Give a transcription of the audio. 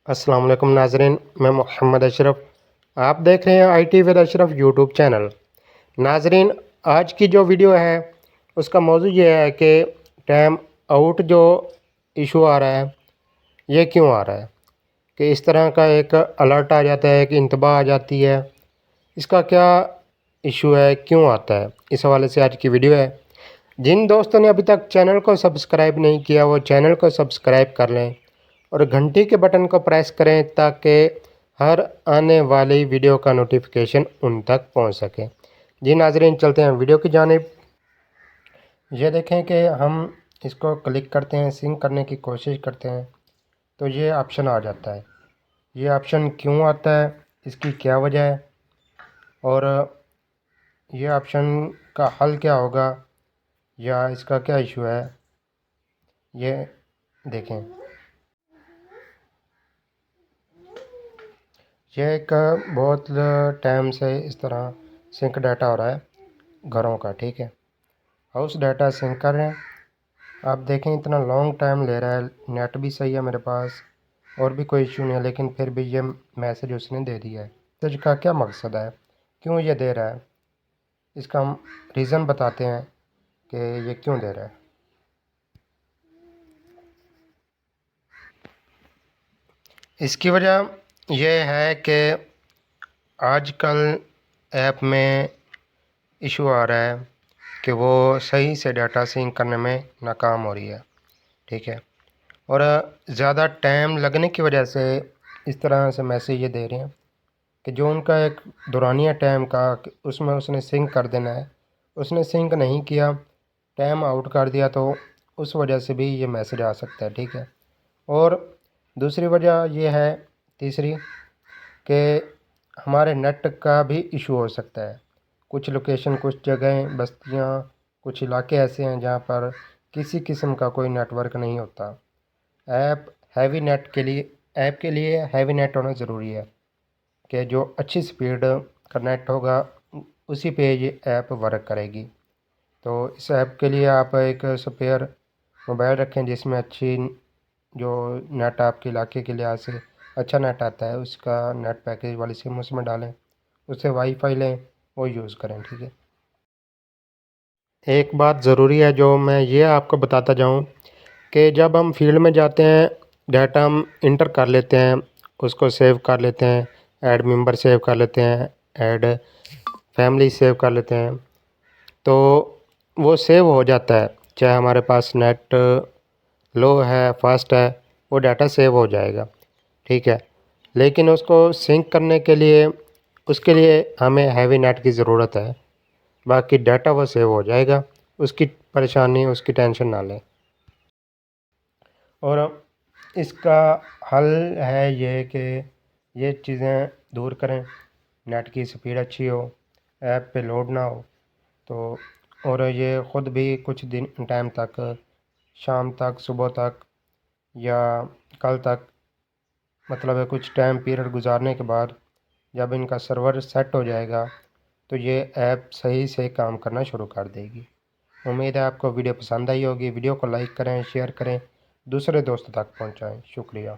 अस्सलाम वालेकुम नाजरीन, मैं मोहम्मद अशरफ। आप देख रहे हैं IT with Ashraf YouTube channel. नाजरीन, आज की जो वीडियो है उसका मौजू ये है कि टाइम आउट जो इशू आ रहा है ये क्यों आ रहा है, कि इस तरह का एक अलर्ट आ जाता है, कि इंतबा आ जाती है। इसका क्या इशू है, क्यों आता है, इस हवाले से आज की वीडियो है। जिन दोस्तों ने अभी तक चैनल को सब्सक्राइब नहीं किया वो चैनल को सब्सक्राइब कर लें और घंटी के बटन को प्रेस करें ताकि हर आने वाली वीडियो का नोटिफिकेशन उन तक पहुंच सके। जी नाजरीन, चलते हैं वीडियो की जानिब। ये देखें कि हम इसको क्लिक करते हैं, सिंक करने की कोशिश करते हैं तो ये ऑप्शन आ जाता है। ये ऑप्शन क्यों आता है, इसकी क्या वजह है और ये ऑप्शन का हल क्या होगा या इसका क्या इशू है, ये देखें। ये एक बहुत टाइम से इस तरह सिंक डाटा हो रहा है घरों का, ठीक है। हाउस डाटा सिंक कर रहे हैं, आप देखें इतना लॉन्ग टाइम ले रहा है। नेट भी सही है मेरे पास और भी कोई इशू नहीं है, लेकिन फिर भी ये मैसेज उसने दे दिया है। तो इसका क्या मकसद है, क्यों ये दे रहा है, इसका हम रीज़न बताते हैं कि ये क्यों दे रहा है। इसकी वजह यह है कि आजकल ऐप में इशू आ रहा है कि वो सही से डाटा सिंक करने में नाकाम हो रही है, ठीक है। और ज़्यादा टाइम लगने की वजह से इस तरह से मैसेज ये दे रहे हैं कि जो उनका एक दौरानिया टाइम का उसमें उसने सिंक कर देना है, उसने सिंक नहीं किया, टाइम आउट कर दिया, तो उस वजह से भी ये मैसेज आ सकता है, ठीक है। और दूसरी वजह ये है, तीसरी, कि हमारे नेट का भी इशू हो सकता है। कुछ लोकेशन, कुछ जगहें, बस्तियाँ, कुछ इलाके ऐसे हैं जहाँ पर किसी किस्म का कोई नेटवर्क नहीं होता। ऐप के लिए हैवी नेट होना ज़रूरी है कि जो अच्छी स्पीड का नेट होगा उसी पे ये ऐप वर्क करेगी। तो इस ऐप के लिए आप एक स्पेयर मोबाइल रखें जिसमें अच्छी जो नेट आपके इलाके के लिहाज से अच्छा नेट आता है, उसका नेट पैकेज वाली सिम उसमें डालें, उससे वाईफाई लें, वो यूज़ करें, ठीक है। एक बात ज़रूरी है जो मैं ये आपको बताता जाऊँ कि जब हम फील्ड में जाते हैं, डाटा हम इंटर कर लेते हैं, उसको सेव कर लेते हैं, ऐड मेंबर सेव कर लेते हैं, ऐड फैमिली सेव कर लेते हैं, तो वो सेव हो जाता है। चाहे हमारे पास नेट लो है, फास्ट है, वो डाटा सेव हो जाएगा, ठीक है। लेकिन उसको सिंक करने के लिए, उसके लिए हमें हैवी नेट की ज़रूरत है। बाकी डाटा वो सेव हो जाएगा, उसकी परेशानी, उसकी टेंशन ना लें। और इसका हल है ये कि ये चीज़ें दूर करें, नेट की स्पीड अच्छी हो, ऐप पे लोड ना हो, तो और ये ख़ुद भी कुछ दिन टाइम तक, शाम तक, सुबह तक या कल तक, मतलब है कुछ टाइम पीरियड गुजारने के बाद जब इनका सर्वर सेट हो जाएगा तो ये ऐप सही से काम करना शुरू कर देगी। उम्मीद है आपको वीडियो पसंद आई होगी। वीडियो को लाइक करें, शेयर करें, दूसरे दोस्तों तक पहुंचाएं। शुक्रिया।